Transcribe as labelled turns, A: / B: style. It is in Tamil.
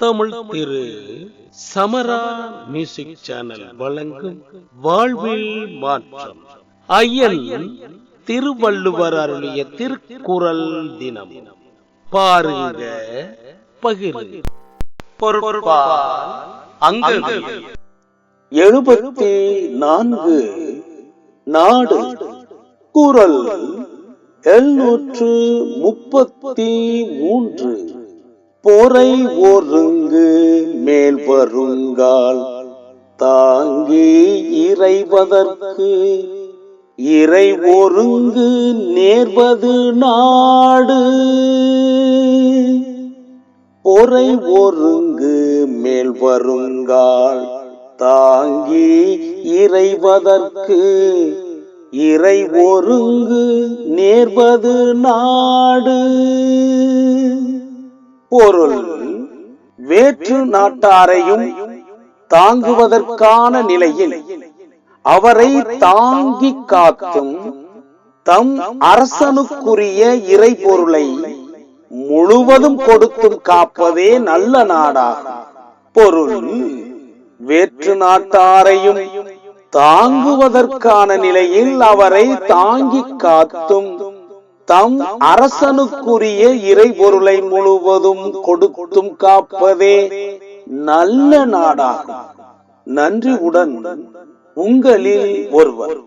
A: தமிழ் திரு சமரா மியூசிக் சேனல் வழங்கும் வாழ்வில் மாற்றம். ஐயன் திருவள்ளுவர் அருளிய திருக்குறள் தினம். பாருங்க, பகிரு.
B: 74 நாடு. குறள் 733. பொறை ஒருங்கு மேல் வருங்கால் தாங்கி இறைவதற்கு இறை ஒருங்கு நேர்வது நாடு. பொறை ஒருங்கு மேல் வருங்கால் தாங்கி இறைவதற்கு இறை ஒருங்கு நேர்வது நாடு. பொருள்: வேற்று நாட்டாரையும் தாங்குவதற்கான நிலையில் அவரை தாங்கி காத்தும் தம் அரசனுக்குரிய இறை பொருளை முழுவதும் கொடுத்தும் காப்பதே நல்ல நாடாகும். பொருள்: வேற்று நாட்டாரையும் தாங்குவதற்கான நிலையில் அவரை தாங்கி காத்தும் தம் அரசனுக்குரிய இறை பொருளை முழுவதும் கொடுத்தும் காப்பதே நல்ல நாடாகும். நன்றியுடன் உங்களில் ஒருவர்.